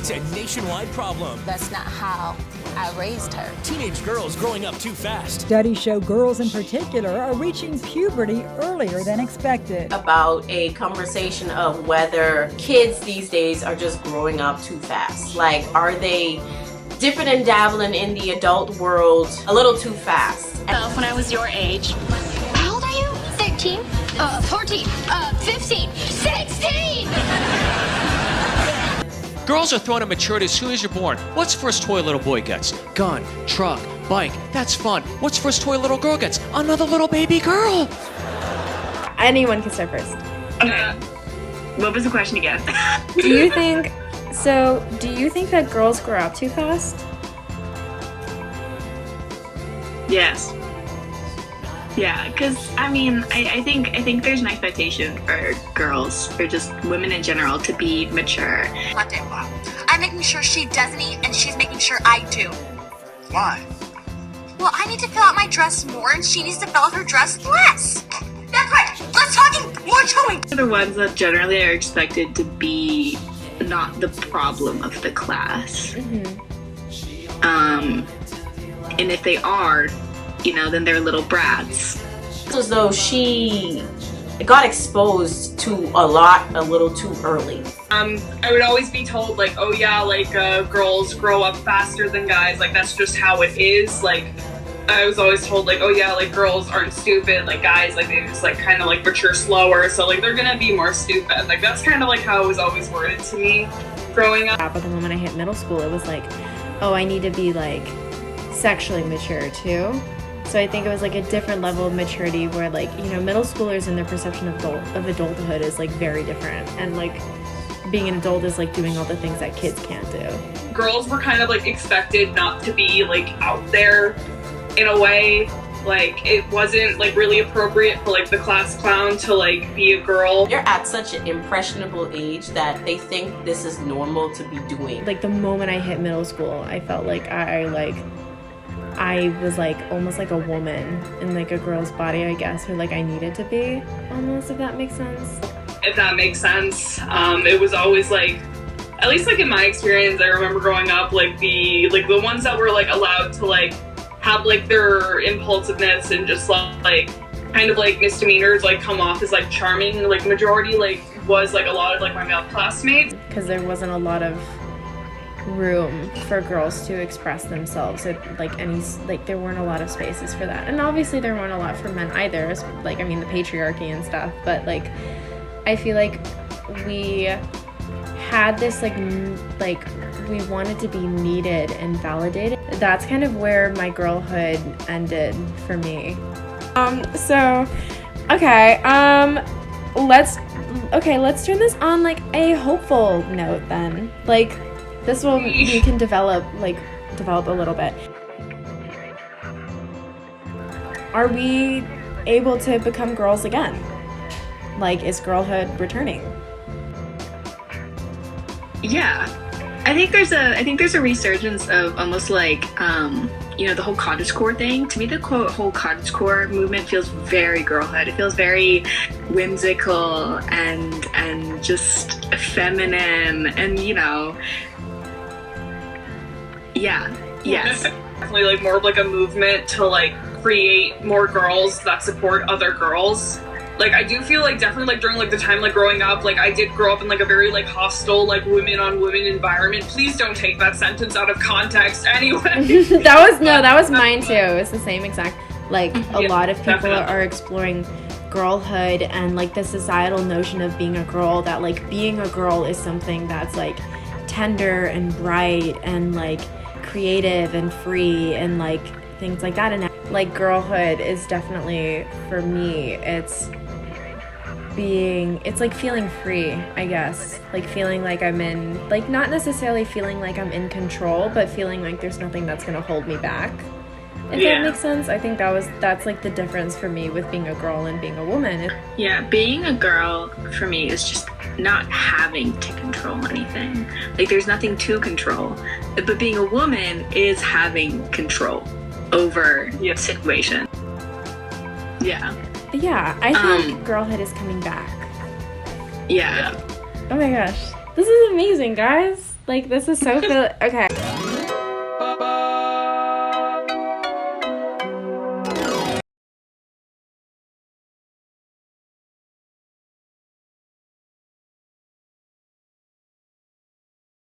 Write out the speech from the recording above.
It's a nationwide problem. That's not how I raised her. Teenage girls growing up too fast. Studies show girls in particular are reaching puberty earlier than expected. About a conversation of whether kids these days are just growing up too fast. Like, are they dipping and dabbling in the adult world a little too fast? When I was your age. How old are you? 13? 14? 15? 16? Girls are thrown at maturity as soon as you're born. What's first toy a little boy gets? Gun, truck, bike. That's fun. What's first toy a little girl gets? Another little baby girl. Anyone can start first. Okay. What was the question again? Do you think that girls grow up too fast? Yes. Yeah, because I mean, I think there's an expectation for girls, or just women in general, to be mature. I'm making sure she doesn't eat, and she's making sure I do. Why? Well, I need to fill out my dress more, and she needs to fill out her dress less. That's right. Less talking, more chewing. They're the ones that generally are expected to be not the problem of the class. And if they are, then they're little brats. It's as though she got exposed to a lot a little too early. I would always be told, like, oh yeah, like, girls grow up faster than guys, like, that's just how it is. Like, I was always told, like, oh yeah, like, girls aren't stupid, like, guys, like, they just, like, kind of, like, mature slower, so, like, they're gonna be more stupid. Like, that's kind of, like, how it was always worded to me growing up. But the moment I hit middle school, it was like, oh, I need to be, like, sexually mature, too. So I think it was like a different level of maturity where, like, middle schoolers and their perception of adulthood is, like, very different. And, like, being an adult is, like, doing all the things that kids can't do. Girls were kind of, like, expected not to be, like, out there in a way. Like, it wasn't, like, really appropriate for, like, the class clown to, like, be a girl. They're at such an impressionable age that they think this is normal to be doing. Like, the moment I hit middle school, I felt like I was, like, almost like a woman in, like, a girl's body, I guess, or, like, I needed to be, almost, if that makes sense. If that makes sense. It was always, like, at least, like, in my experience, I remember growing up, like, the ones that were, like, allowed to, like, have, like, their impulsiveness and just, like, kind of, like, misdemeanors, like, come off as, like, charming, like, majority, like, was, like, a lot of, like, my male classmates. Because there wasn't a lot of room for girls to express themselves at, like, there weren't a lot of spaces for that, and obviously there weren't a lot for men either, like, I mean, the patriarchy and stuff, but, like, I feel like we had this, like we wanted to be needed and validated. That's kind of where my girlhood ended for me. Let's turn this on, like, a hopeful note then. Like, this will, we can develop a little bit. Are we able to become girls again? Like, is girlhood returning? Yeah. I think there's a resurgence of almost like, the whole cottagecore thing. To me, the whole cottagecore movement feels very girlhood. It feels very whimsical and just feminine and, yeah, yes. Definitely, like, more of, like, a movement to, like, create more girls that support other girls. Like, I do feel like definitely, like, during, like, the time, like, growing up, like, I did grow up in, like, a very, like, hostile, like, women-on-women environment. Please don't take that sentence out of context anyway. that was mine too. It was the same exact, like, a lot of people definitely are exploring girlhood and, like, the societal notion of being a girl, that, like, being a girl is something that's, like, tender and bright and, like, creative and free and, like, things like that. And, like, girlhood is definitely, for me, it's like feeling free, I guess. Like, feeling like I'm in, like, not necessarily feeling like I'm in control, but feeling like there's nothing that's gonna hold me back. If that makes sense. I think that's like the difference for me with being a girl and being a woman. Yeah, being a girl for me is just not having to control anything. Like, there's nothing to control. But being a woman is having control over your situation. Yeah. Yeah, I think girlhood is coming back. Yeah. Oh my gosh. This is amazing, guys. Like, this is so okay.